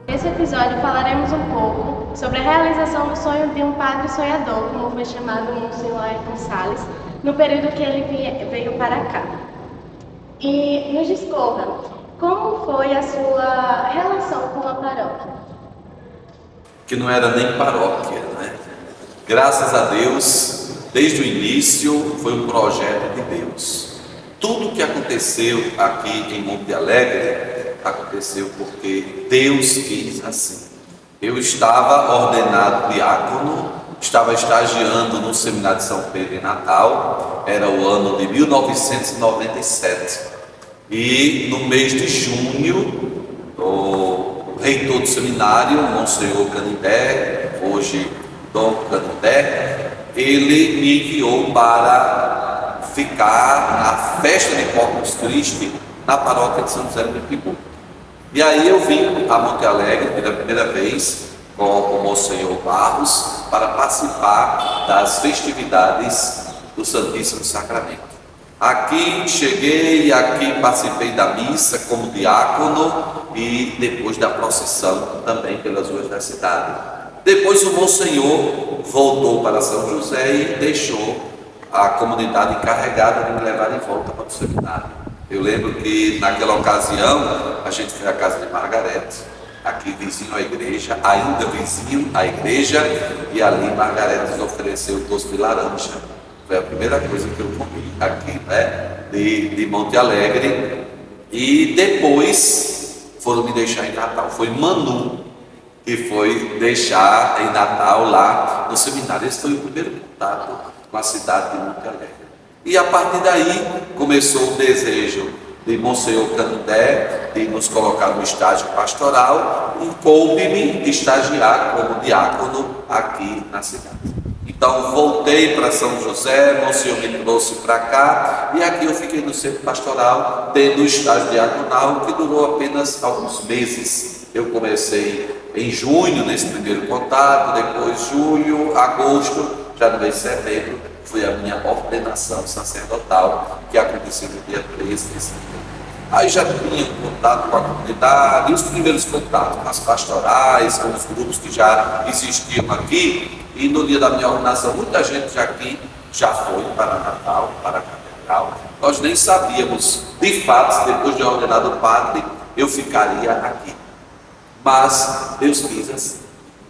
Nesse episódio falaremos um pouco sobre a realização do sonho de um padre sonhador, como foi chamado o Monsenhor Ayrton Salles, no período que ele veio para cá. E nos discorra, como foi a sua relação com a paróquia? Que não era nem paróquia, né? Graças a Deus, desde o início foi um projeto de Deus. Tudo que aconteceu aqui em Monte Alegre aconteceu porque Deus quis assim. Eu estava ordenado diácono, estava estagiando no Seminário de São Pedro em Natal, era o ano de 1997. E no mês de junho, o reitor do seminário, Monsenhor Canindé, hoje Dom Canindé, ele me enviou para ficar na festa de Corpus Christi na paróquia de São José do Pibu. E aí eu vim a Monte Alegre pela primeira vez com o Monsenhor Barros para participar das festividades do Santíssimo Sacramento. Aqui cheguei, aqui participei da missa como diácono e depois da procissão também pelas ruas da cidade. Depois o Monsenhor voltou para São José e deixou a comunidade encarregada de me levar de volta para o seminário. Eu lembro que naquela ocasião a gente foi à casa de Margarete, aqui vizinho à igreja, ainda vizinho à igreja, e ali Margarete nos ofereceu doce de laranja. Foi a primeira coisa que eu comi aqui, né, de Monte Alegre. E depois foram me deixar em Natal. Foi Manu que foi deixar em Natal lá no seminário. Esse foi o primeiro contato com a cidade de Monte Alegre. E a partir daí começou o desejo de Monsenhor Canindé de nos colocar no estágio pastoral e coube-me estagiar como diácono aqui na cidade. Então voltei para São José, Monsenhor me trouxe para cá e aqui eu fiquei no centro pastoral, tendo o estágio diaconal que durou apenas alguns meses. Eu comecei em junho, nesse primeiro contato, depois julho, agosto, já no mês de setembro, foi a minha ordenação sacerdotal, que aconteceu no dia 13 de setembro. Aí já tinha contato com a comunidade, os primeiros contatos com as pastorais, com os grupos que já existiam aqui, e no dia da minha ordenação, muita gente aqui já foi para Natal, para a Catedral. Nós nem sabíamos, de fato, se depois de ordenado padre, eu ficaria aqui. Mas Deus quis assim.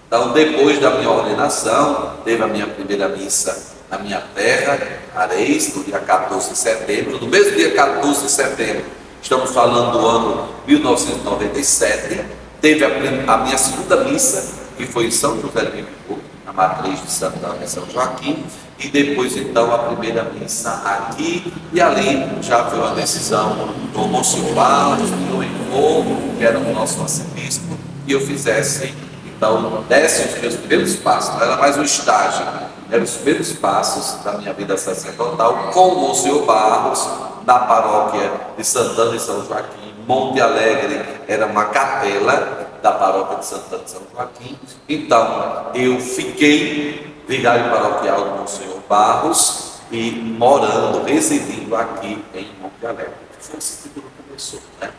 Então, depois da minha ordenação, teve a minha primeira missa na minha terra, Areis, no dia 14 de setembro. No mesmo dia 14 de setembro, estamos falando do ano 1997, teve a minha segunda missa, que foi em São José do Pibu, na matriz de Santana e São Joaquim, e depois então a primeira missa aqui, e ali já foi uma decisão do Monsenhor Barros, do Envô, que era o nosso arcebispo, que eu fizesse, então, desse os meus primeiros passos. Não era mais um estágio, eram os primeiros passos da minha vida sacerdotal com o Monsenhor Barros, na paróquia de Santana e São Joaquim. Monte Alegre era uma capela da paróquia de Santana e São Joaquim. Então, eu fiquei vigário paroquial do Monsenhor Barros e morando, residindo aqui em Monte Alegre. Foi assim que tudo começou, né?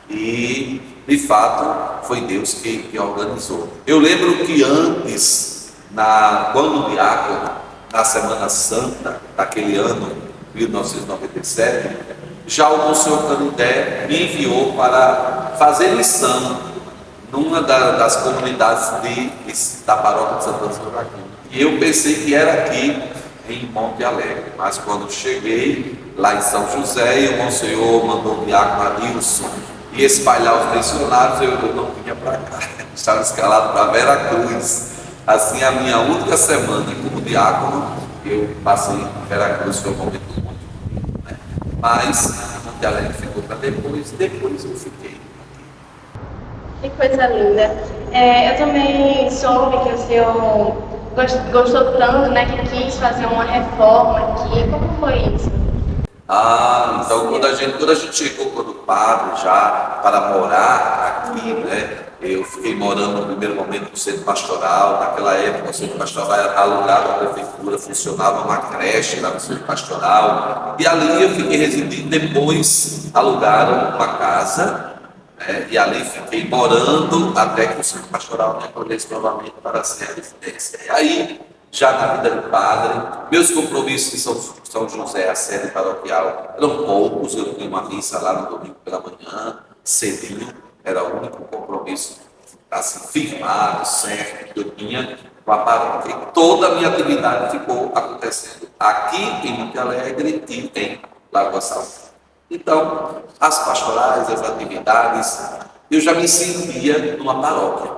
E, de fato, foi Deus que organizou. Eu lembro que antes, quando diácono, na Semana Santa daquele ano, 1997, já o Monsenhor Canindé me enviou para fazer lição numa das comunidades da paróquia de Santana e São Joaquim. E eu pensei que era aqui em Monte Alegre, mas quando cheguei lá em São José, e o Monsenhor mandou o diácono Adilson e espalhar os missionários, eu não vinha para cá, estava escalado para Vera Cruz. Assim, a minha única semana como diácono, eu passei em Vera Cruz, foi um momento muito bonito, né? Mas Monte Alegre ficou para depois eu fiquei. Que coisa linda. Eu também soube que o senhor gostou tanto, né, que quis fazer uma reforma aqui. Como foi isso? Ah, então quando a gente chegou, quando o padre já para morar aqui, né? Eu fiquei morando no primeiro momento no centro pastoral. Naquela época o centro pastoral era alugado à prefeitura, funcionava uma creche lá no centro pastoral. E ali eu fiquei residindo. Depois alugaram uma casa, né, e ali fiquei morando até que o centro pastoral me acolhesse novamente para ser a residência. E aí, já na vida de padre, meus compromissos em São José, a sede paroquial, eram poucos. Eu tinha uma missa lá no domingo pela manhã, cedinho, era o único compromisso assim, firmado, certo, que eu tinha com a paróquia. E toda a minha atividade ficou acontecendo aqui em Monte Alegre e em Lagoa Salgada. Então, as pastorais, as atividades, eu já me sentia numa paróquia,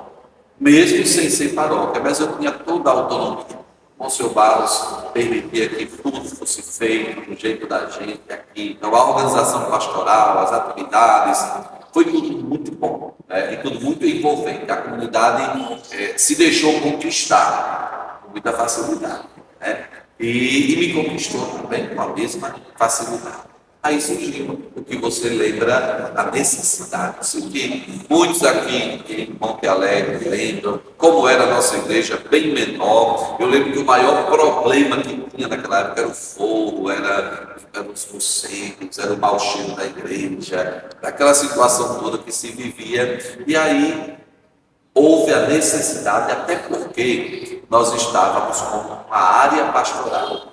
mesmo sem ser paróquia, mas eu tinha toda a autonomia. Monsenhor Barros permitia que tudo fosse feito do jeito da gente aqui. Então, a organização pastoral, as atividades, foi tudo muito bom, né? E tudo muito envolvente. A comunidade se deixou conquistar com muita facilidade, né? E me conquistou também com a mesma facilidade. Aí surgiu o que você lembra, a necessidade. Isso que muitos aqui em Monte Alegre lembram, como era a nossa igreja bem menor. Eu lembro que o maior problema que tinha naquela época era o fogo, eram os morcegos, era o mau cheiro da igreja, aquela situação toda que se vivia. E aí houve a necessidade, até porque nós estávamos com uma área pastoral,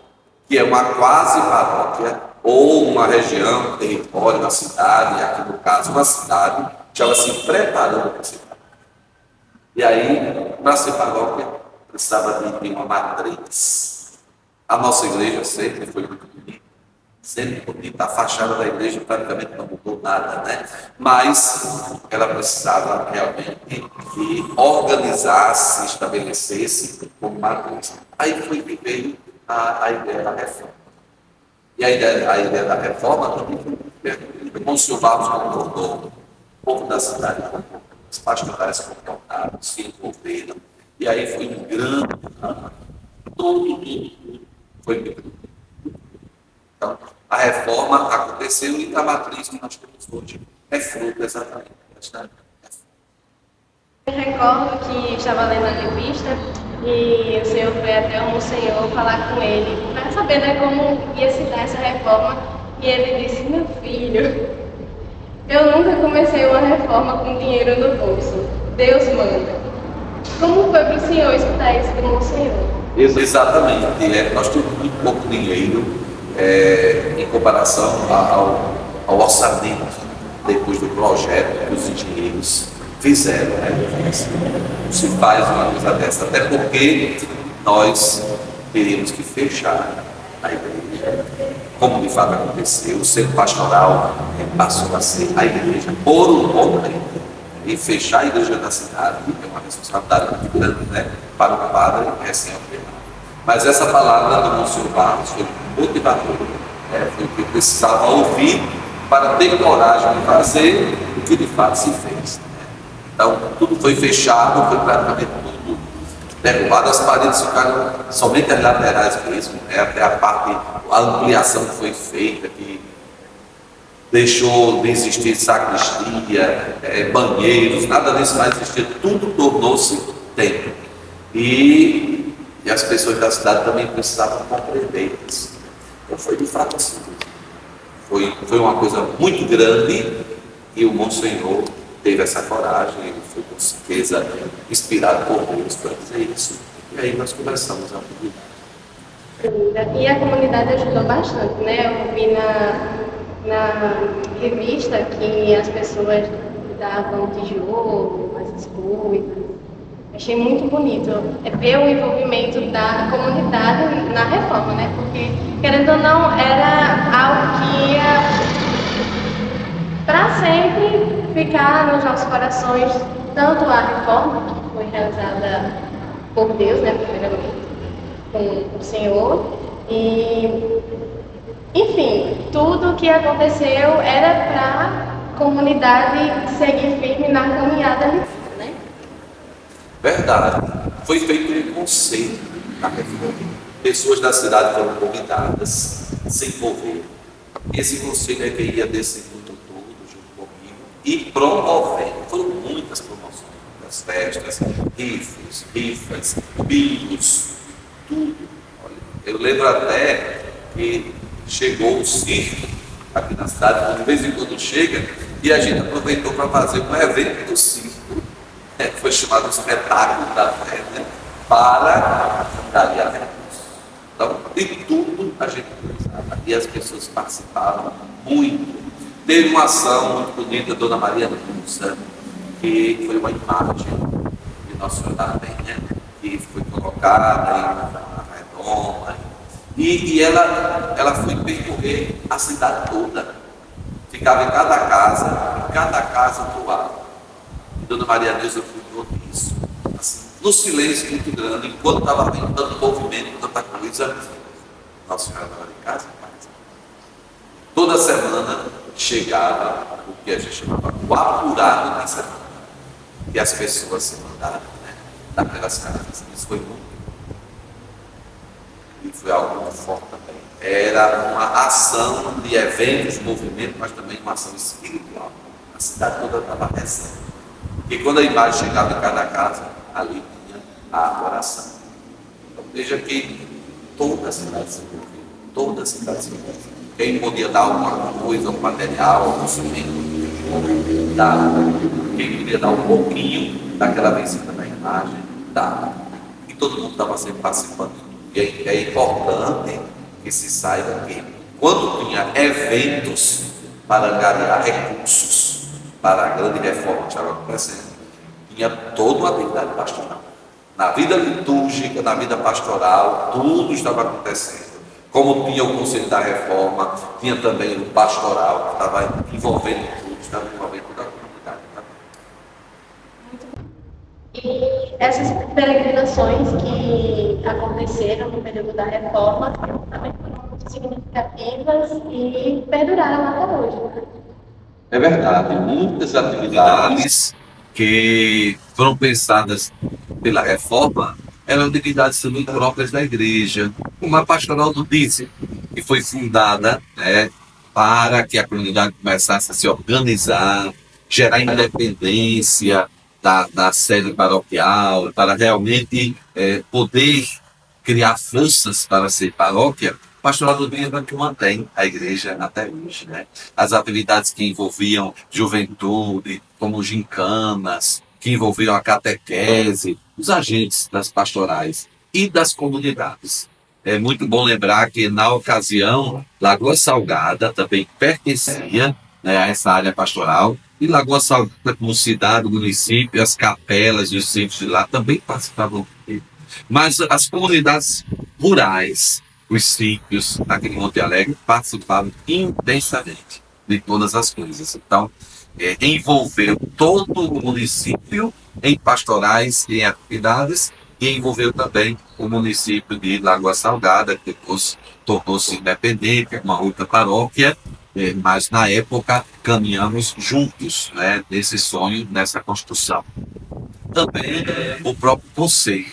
que é uma quase paróquia, ou uma região, um território, uma cidade, aqui no caso uma cidade, estava se preparando para ser paróquia. E aí, para ser paróquia, precisava de uma matriz. A nossa igreja sempre foi muito bonita, sempre bonita. A fachada da igreja praticamente não mudou nada, né? Mas ela precisava realmente que organizasse, estabelecesse como matriz. Aí foi que veio a ideia da reforma. E a ideia da reforma também foi Monsenhor Barros concordou, o povo da cidade concordou, os pastorais concordaram, se envolveram, e aí foi um grande tudo foi muito. Então, a reforma aconteceu e a matriz que nós temos hoje é fruto exatamente desta reforma. Eu recordo que estava lendo a revista e o senhor foi até o Monsenhor falar com ele para saber, né, como ia se dar essa reforma. E ele disse: meu filho, eu nunca comecei uma reforma com dinheiro no bolso. Deus manda. Como foi para o senhor escutar isso do Monsenhor? Exatamente. Nós temos muito pouco dinheiro em comparação ao orçamento, depois do projeto que os engenheiros fizeram, né? Não se faz uma coisa dessa, até porque nós teríamos que fechar a igreja, como de fato aconteceu. O centro pastoral passou a ser a igreja por um bom tempo, e fechar a igreja da cidade é uma responsabilidade muito grande, né, para o padre recém-ordenado. Mas essa palavra do Monsenhor Barros foi motivadora, foi o que eu precisava ouvir para ter coragem de fazer o que de fato se fez. Então, tudo foi fechado, foi praticamente tudo derrubado, as paredes ficaram somente as laterais mesmo, até a ampliação que foi feita, que deixou de existir sacristia, banheiros, nada disso mais existia, tudo tornou-se templo. E as pessoas da cidade também precisavam compreender isso. Então foi de fato assim. Foi uma coisa muito grande e o Monsenhor teve essa coragem, ele foi com certeza inspirado por Deus para dizer isso. E aí nós começamos a atividade. E a comunidade ajudou bastante, né? Eu vi na revista que as pessoas davam tijolo, essas coisas. Achei muito bonito ver o envolvimento da comunidade na reforma, né? Porque, querendo ou não, era algo que ia para sempre ficar nos nossos corações, tanto a reforma, que foi realizada por Deus, né, primeiramente, com o Senhor, e, enfim, tudo o que aconteceu era para a comunidade seguir firme na caminhada ali, né? Verdade. Foi feito um conceito na reforma. Pessoas da cidade foram convidadas a se envolver. Esse conselho é que ia desse mundo todo junto comigo e promovendo. Foram muitas promoções, muitas festas, rifas, bingos, tudo. Olha, eu lembro até que chegou o circo aqui na cidade, de vez em quando chega, e a gente aproveitou para fazer um evento do circo, que foi chamado Espetáculo da Fé, né, para angariar recursos. Então, de tudo a gente precisava, e as pessoas participavam muito. Teve uma ação muito bonita, Dona Maria Nusa, que foi uma imagem de Nossa Senhora da Penha, que foi colocada na redoma, e ela foi percorrer a cidade toda. Ficava em cada casa doava. E Dona Maria Neuza cuidou disso. Assim, no silêncio muito grande, enquanto estava vendo tanto movimento, tanta coisa, Nossa Senhora estava em casa, mas toda semana chegava o que a gente chamava o apurado da semana. E as pessoas se mandaram, né, daquelas casas. Isso foi muito. E foi algo muito forte também. Era uma ação de eventos, movimento, mas também uma ação espiritual. A cidade toda estava rezando. E quando a imagem chegava em cada casa, ali tinha a oração. Então veja que toda a cidade se envolveu. Toda a cidade se envolveu. Quem podia dar alguma coisa, um material, um instrumento, dava. Quem podia dar um pouquinho daquela vencida da imagem, dava. E todo mundo estava sempre participando. E é importante que se saiba que quando tinha eventos para angariar recursos para a grande reforma que estava acontecendo, tinha toda uma atividade pastoral. Na vida litúrgica, na vida pastoral, tudo estava acontecendo. Como tinha o Conselho da Reforma, tinha também o pastoral, que estava envolvendo tudo, estava envolvendo toda a comunidade. E essas peregrinações que aconteceram no período da Reforma também foram muito significativas e perduraram até hoje. É verdade, muitas atividades que foram pensadas pela Reforma eram atividades também próprias da igreja, como a pastoral do dízimo, que foi fundada, né, para que a comunidade começasse a se organizar, gerar independência da sede paroquial, para realmente poder criar forças para ser paróquia. O pastoral do dízimo é que mantém a igreja até hoje, né? As atividades que envolviam juventude, como gincanas, que envolviam a catequese, os agentes das pastorais e das comunidades. É muito bom lembrar que, na ocasião, Lagoa Salgada também pertencia, né, a essa área pastoral, e Lagoa Salgada, como cidade, município, as capelas e os centros de lá também participavam. Mas as comunidades rurais, os sítios aqui em Monte Alegre, participavam intensamente de todas as coisas. Então, envolveu todo o município em pastorais e em atividades, e envolveu também o município de Lagoa Salgada, que depois tornou-se independente, uma outra paróquia, mas na época caminhamos juntos, né, nesse sonho, nessa construção. Também o próprio conselho.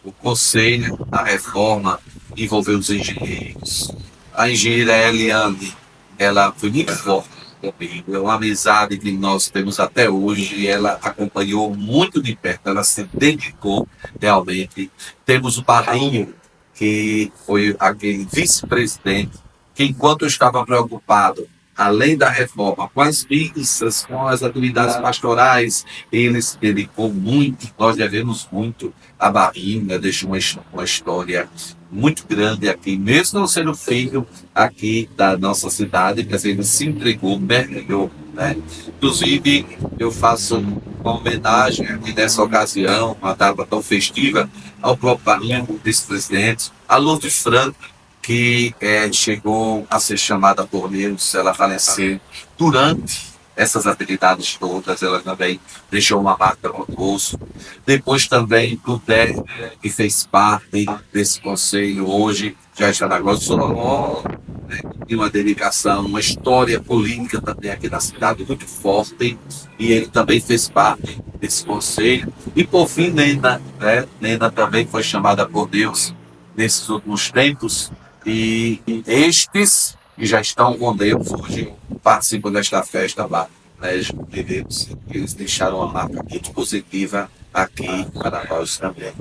O Conselho da Reforma envolveu os engenheiros. A engenheira Eliane, ela foi muito forte comigo, é uma amizade que nós temos até hoje, e ela acompanhou muito de perto, ela se dedicou realmente. Temos o Barrinho, que foi aquele vice-presidente, que enquanto eu estava preocupado, além da reforma, com as missas, com as atividades pastorais, ele se dedicou muito, nós devemos muito a Barrinha, deixou uma história muito grande aqui, mesmo não sendo filho aqui da nossa cidade, mas ele se entregou, mergulhou, né? Inclusive, eu faço uma homenagem aqui nessa ocasião, uma data tão festiva, ao próprio Barrinha, o vice-presidente, a Lourdes Franco, que chegou a ser chamada por Deus, ela faleceu durante essas atividades todas, ela também deixou uma marca conosco. Depois também o Dé, que fez parte desse conselho, hoje já está na Glória do Solomon, né, tem uma dedicação, uma história política também aqui na cidade muito forte, e ele também fez parte desse conselho. E por fim, Nena, né? Nena também foi chamada por Deus nesses últimos tempos, e estes que já estão com Deus hoje, participam desta festa lá, né, de Deus. Eles deixaram uma marca muito positiva aqui para nós também.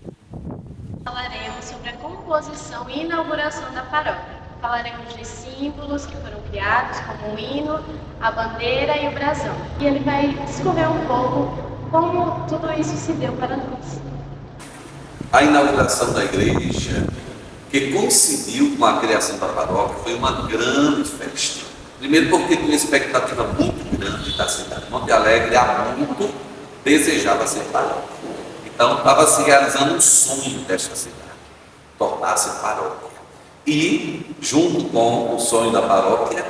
Falaremos sobre a composição e inauguração da paróquia. Falaremos de símbolos que foram criados, como o hino, a bandeira e o brasão. E ele vai discorrer um pouco como tudo isso se deu para nós. A inauguração da igreja, que coincidiu com a criação da paróquia, foi uma grande festa. Primeiro porque tinha uma expectativa muito grande da cidade. Monte Alegre há muito desejava ser paróquia. Então estava se realizando um sonho desta cidade, tornar-se paróquia. E, junto com o sonho da paróquia,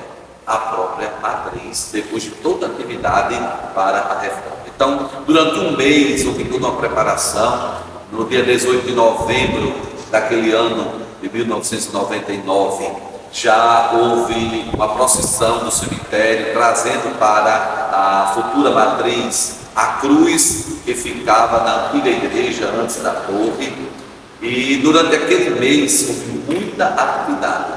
a própria matriz, depois de toda a atividade para a reforma. Então, durante um mês, houve toda uma preparação. No dia 18 de novembro daquele ano de 1999, já houve uma procissão no cemitério, trazendo para a futura matriz a cruz que ficava na antiga igreja antes da torre. E durante aquele mês houve muita atividade,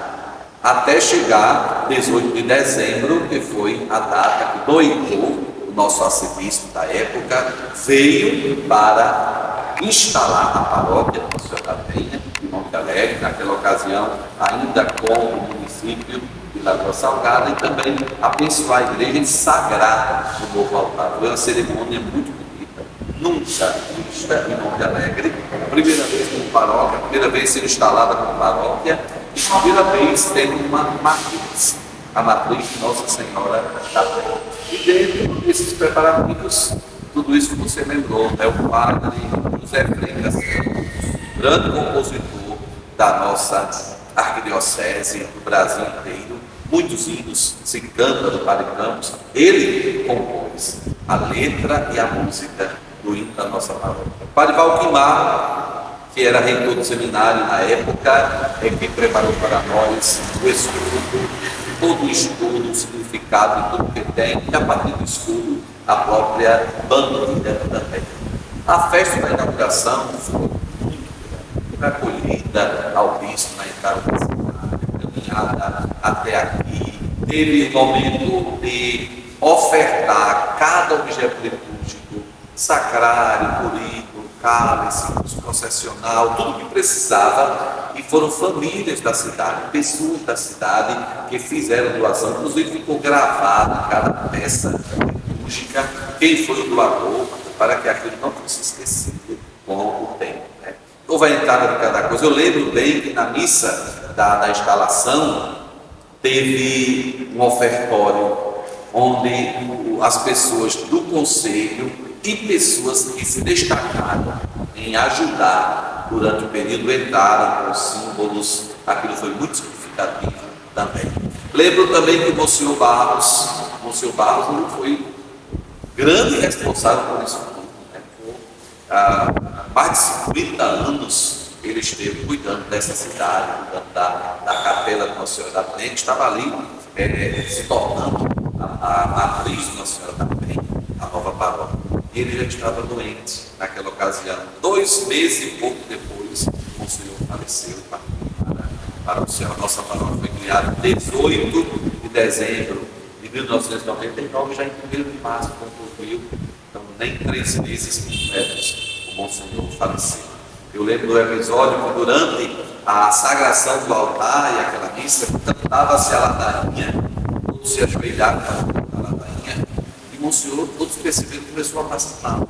até chegar 18 de dezembro, que foi a data que Dom Heitor, o nosso arcebispo da época, veio para instalar a paróquia de Nossa Senhora da Penha, de Monte Alegre, naquela ocasião ainda com o município de Lagoa Salgada, e também abençoar a igreja e sagrar o novo altar. Foi uma cerimônia muito bonita, nunca vista em Monte Alegre, primeira vez como paróquia, primeira vez sendo instalada como paróquia, e primeira vez tendo uma matriz, a matriz de Nossa Senhora da Penha. E dentro desses preparativos, tudo isso que você lembrou, né? O padre José Freitas, grande compositor da nossa arquidiocese, do Brasil inteiro, muitos hinos se canta do Padre Campos, ele compôs a letra e a música do hino da nossa paróquia. O Padre Valquimar, que era reitor do seminário na época, é que preparou para nós o estudo, todo o estudo, o significado de tudo que tem, e a partir do estudo, a própria bandeira também. A festa da inauguração foi muito grande, acolhida ao bispo na entrada da cidade, caminhada até aqui, teve o momento de ofertar cada objeto litúrgico, sacrário, currículo, cálice, processional, tudo que precisava, e foram famílias da cidade, pessoas da cidade que fizeram doação, inclusive ficou gravado cada peça litúrgica, quem foi o doador, para que aquilo não fosse esquecido com o tempo. Né? Houve a entrada de cada coisa. Eu lembro bem que na missa da instalação teve um ofertório onde as pessoas do conselho e pessoas que se destacaram em ajudar durante o período entraram com símbolos, aquilo foi muito significativo também. Lembro também que o Monsenhor Barros não foi grande responsável por isso tudo, né? Por mais de 50 anos ele esteve cuidando dessa cidade, cuidando da capela de Nossa Senhora da Penha, que estava ali se tornando a matriz de Nossa Senhora da Penha, a nova paróquia. Ele já estava doente naquela ocasião. 2 meses e pouco depois, o Monsenhor faleceu para o céu. A nossa paróquia foi criada em 18 de dezembro de 1999, já em 1º de março concluiu. Então, nem 3 meses completos, o Monsenhor faleceu. Eu lembro do episódio que durante a sagração do altar e aquela missa, cantava-se a ladainha, todos se ajoelharam para cantar a ladainha, e o Monsenhor, todos perceberam que começou a passar mal,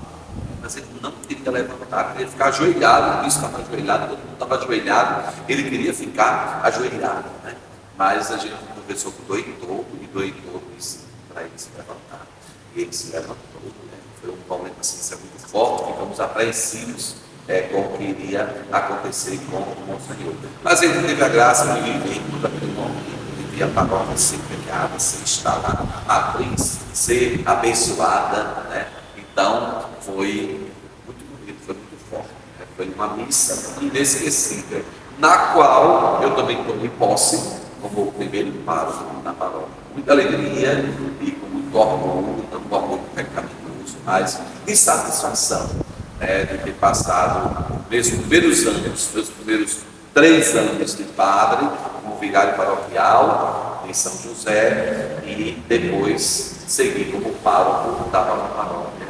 mas ele não queria levantar, queria ficar ajoelhado, o bispo estava ajoelhado, todo mundo estava ajoelhado, ele queria ficar ajoelhado, né? Mas a gente conversou com o Dom Heitor, e o Dom Heitor disse para ele se levantar, e ele se levantou, né? Foi um momento assim, muito forte, ficamos apreensivos com o que iria acontecer com o Monsenhor. Mas ele teve a graça de viver todo aquele momento, de ver a paróquia ser criada, ser instalada, a matriz ser abençoada, né? Então, foi muito bonito, foi muito forte, né? Foi uma missa inesquecível, na qual eu também tomei posse como o primeiro pároco na paróquia. Muita alegria e com muito orgulho, não um orgulho pecaminoso, mas de satisfação, de ter passado meus primeiros anos, meus primeiros 3 anos de padre, como vigário paroquial, em São José e depois segui como pároco da nova paróquia.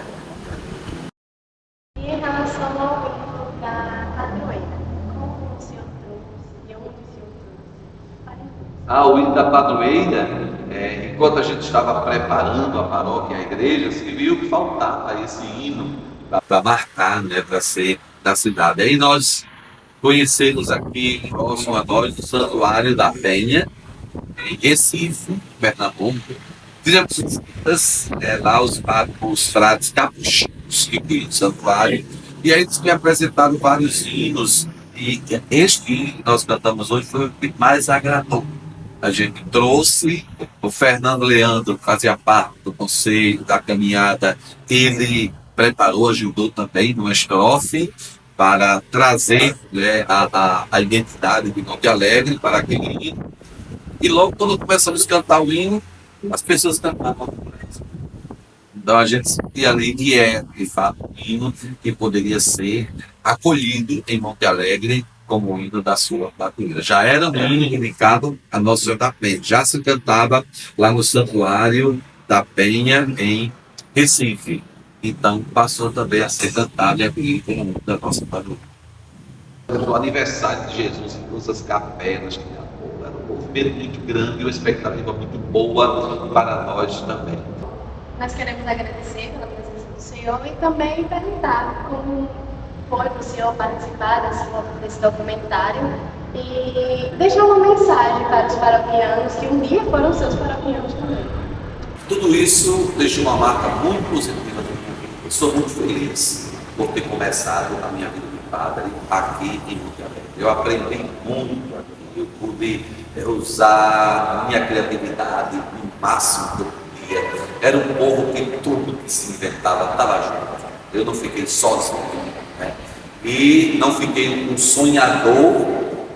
E em relação ao grupo da padroeira, como o senhor trouxe e onde o senhor trouxe? O hino da padroeira, enquanto a gente estava preparando a paróquia e a igreja, se viu que faltava esse hino para marcar, né, para ser da cidade. Aí nós conhecemos aqui, próximo a nós, o Santuário da Penha, em Recife, Pernambuco. Fizemos visitas lá os frades capuchinhos que tinham o santuário, e aí eles me apresentaram vários hinos, e este hino que nós cantamos hoje foi o que mais agradou. A gente trouxe o Fernando Leandro, que fazia parte do conselho, da caminhada, ele preparou, ajudou também numa estrofe para trazer, né, a identidade de Monte Alegre para aquele hino. E logo quando começamos a cantar o hino, as pessoas cantavam. Então a gente sentia ali que de fato, um hino que poderia ser acolhido em Monte Alegre como o hino da sua padroeira. Já era um hino dedicado a Nossa Senhora da Penha. Já se cantava lá no Santuário da Penha, em Recife. Então passou também a ser cantado aqui como o hino da nossa padroeira. O aniversário de Jesus em todas as capelas, era um movimento muito grande e uma expectativa muito boa para nós também. Nós queremos agradecer pela presença do senhor e também perguntar como foi para o senhor participar desse documentário e deixar uma mensagem para os paroquianos que um dia foram seus paroquianos também. Tudo isso deixou uma marca muito positiva na minha vida. Eu sou muito feliz por ter começado a minha vida de padre aqui em Monte Alegre. Eu aprendi muito aqui, eu pude usar minha criatividade no máximo que eu podia. Era um povo que tudo que se inventava estava junto. Eu não fiquei sozinho, né? E não fiquei um sonhador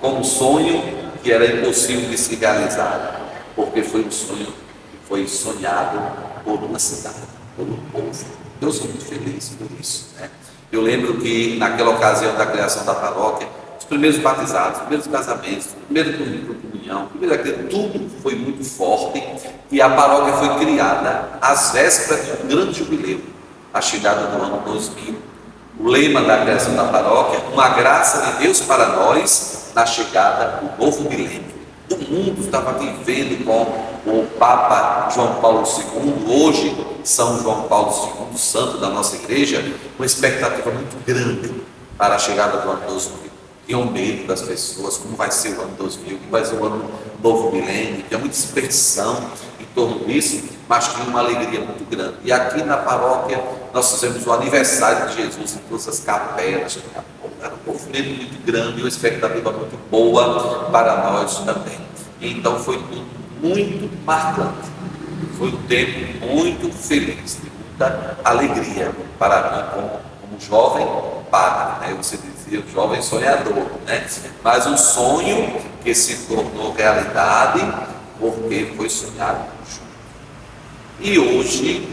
com um sonho que era impossível de se realizar, porque foi um sonho que foi sonhado por uma cidade, por um povo. Eu sou muito feliz por isso, né? Eu lembro que naquela ocasião da criação da paróquia, os primeiros batizados, os primeiros casamentos, o primeiro comunhão, tudo foi muito forte, e a paróquia foi criada às vésperas de um grande jubileu, a chegada do ano 2000. O lema da criação da paróquia, uma graça de Deus para nós na chegada do novo milênio. O mundo estava vivendo com o Papa João Paulo II, hoje São João Paulo II, santo da nossa igreja, uma expectativa muito grande para a chegada do ano 2000. Tinham medo das pessoas, como vai ser o ano 2000, como vai ser o ano novo milênio, tinha muita expressão em torno disso, mas tinha uma alegria muito grande. E aqui na paróquia nós fizemos o aniversário de Jesus em todas as capelas. Era um movimento muito grande e uma expectativa muito boa para nós também. Então foi tudo muito marcante. Foi um tempo muito feliz, de muita alegria para mim como jovem padre, né? Você dizia jovem sonhador, né? Mas um sonho que se tornou realidade porque foi sonhado junto. E hoje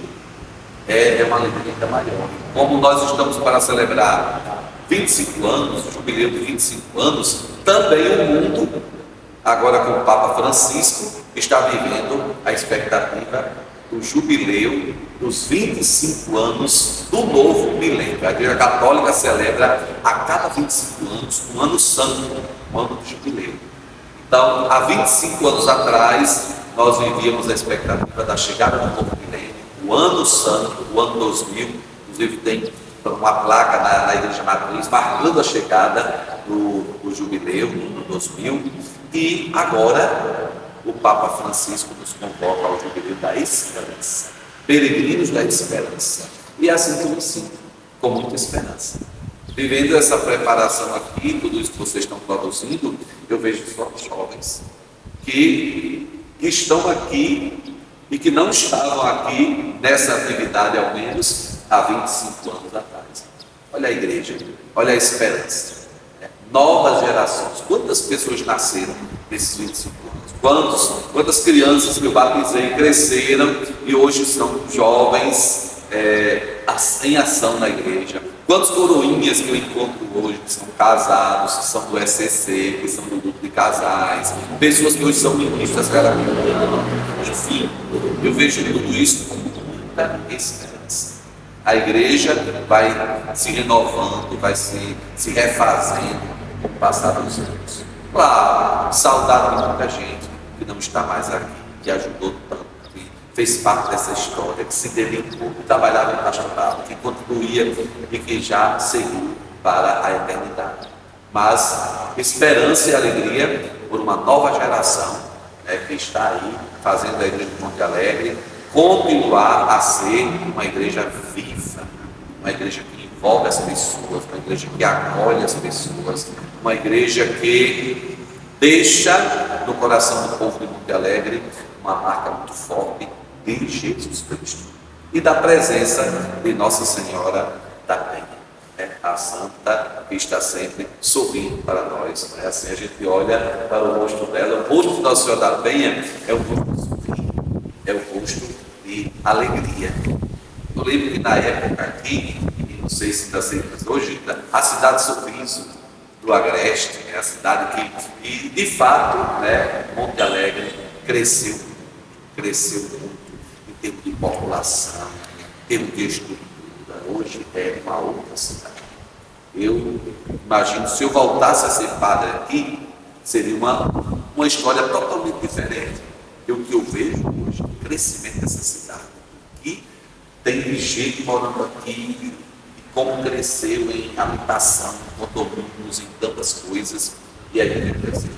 é uma alegria ainda maior. Como nós estamos para celebrar 25 anos, o jubileu de 25 anos, também o mundo, agora com o Papa Francisco, está vivendo a expectativa do jubileu dos 25 anos do novo milênio. A Igreja Católica celebra a cada 25 anos um ano santo, um ano de jubileu. Então, há 25 anos atrás, nós vivíamos a expectativa da chegada do novo milênio, o ano santo, o ano 2000, inclusive tem uma placa na Igreja Matriz marcando a chegada do jubileu, do 2000, e agora o Papa Francisco nos convoca ao jubileu da esperança, peregrinos da esperança. E assim que eu me sinto, com muita esperança. Vivendo essa preparação aqui, tudo isso que vocês estão produzindo, eu vejo só jovens que estão aqui e que não estavam aqui nessa atividade, ao menos, há 25 anos atrás. Olha a igreja, olha a esperança. Novas gerações. Quantas pessoas nasceram nesses 25 anos? Quantas crianças que eu batizei cresceram e hoje são jovens em ação na igreja, Quantos coroinhas que eu encontro hoje que são casados, que são do SCC, que são do grupo de casais, pessoas que hoje são ministras, enfim, eu vejo tudo isso com muita esperança. A igreja vai se renovando, vai se refazendo com o passar dos anos. Claro, saudade de muita gente que não está mais aqui, que ajudou tanto, que fez parte dessa história, que se dedicou, que trabalhava em pastoral, que contribuía e que já seguiu para a eternidade. Mas esperança e alegria por uma nova geração, que está aí fazendo a igreja de Monte Alegre continuar a ser uma igreja viva, uma igreja que envolve as pessoas, uma igreja que acolhe as pessoas, uma igreja que deixa no coração do povo de Monte Alegre uma marca muito forte de Jesus Cristo e da presença de Nossa Senhora da Penha, a Santa que está sempre sorrindo para nós. Assim a gente olha para o rosto dela, o rosto de Nossa Senhora da Penha é o rosto de sorriso, é o rosto de alegria. Eu lembro que na época aqui, e não sei se ainda se hoje, a cidade Sorriso do Agreste, a cidade que de fato, Monte Alegre cresceu muito em termos de população, em termos de estrutura. Hoje é uma outra cidade. Eu imagino, se eu voltasse a ser padre aqui, seria uma história totalmente diferente. O que eu vejo hoje, o crescimento dessa cidade, que tem gente morando aqui, e como cresceu em habitação, em condomínios, em tantas coisas, e aí ele cresceu.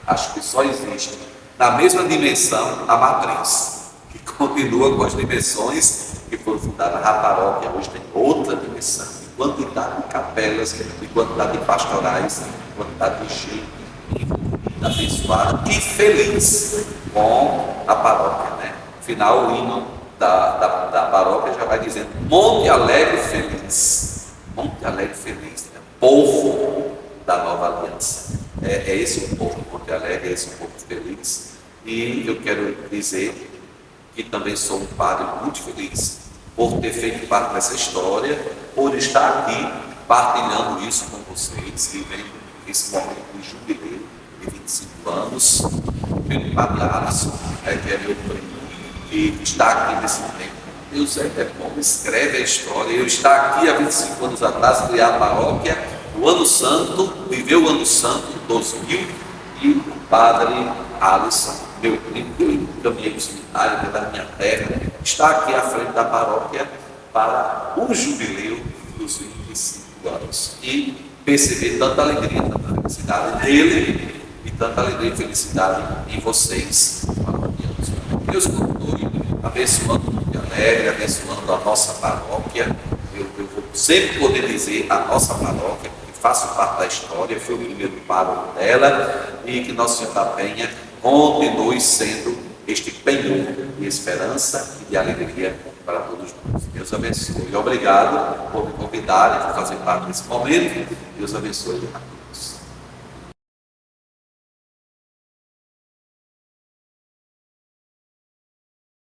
Acho que só existe na mesma dimensão a matriz, que continua com as dimensões que foram fundadas. A paróquia hoje tem outra dimensão, de quantidade de capelas, de quantidade de pastorais, de quantidade de gente envolvida, abençoada e feliz com a paróquia. Afinal, o hino da paróquia já vai dizendo Monte Alegre feliz, Monte Alegre feliz, povo da nova aliança. É esse o povo de Monte Alegre, é esse o povo feliz. E eu quero dizer que também sou um padre muito feliz por ter feito parte dessa história, por estar aqui partilhando isso com vocês, vivendo esse momento de jubileu de 25 anos, pelo padre Alisson, que é meu primo, que está aqui nesse tempo. Deus é bom, escreve a história. Eu estar aqui há 25 anos atrás, criar a paróquia, o Ano Santo, viveu o Ano Santo 2000, e o padre Alisson, meu primo, que eu encaminhei para o seminário, que é da minha terra, está aqui à frente da paróquia para o jubileu dos 25 anos. E perceber tanta alegria, tanta felicidade nele e tanta alegria e felicidade em vocês. Deus continue abençoando o Monte Alegre, abençoando a nossa paróquia. Eu vou sempre poder dizer a nossa paróquia, que faço parte da história, foi o primeiro pároco dela, e que Nossa Senhora da Penha continue sendo este penhor de esperança e de alegria para todos nós. Deus abençoe. Obrigado por me convidarem, por fazer parte desse momento. Deus abençoe a todos.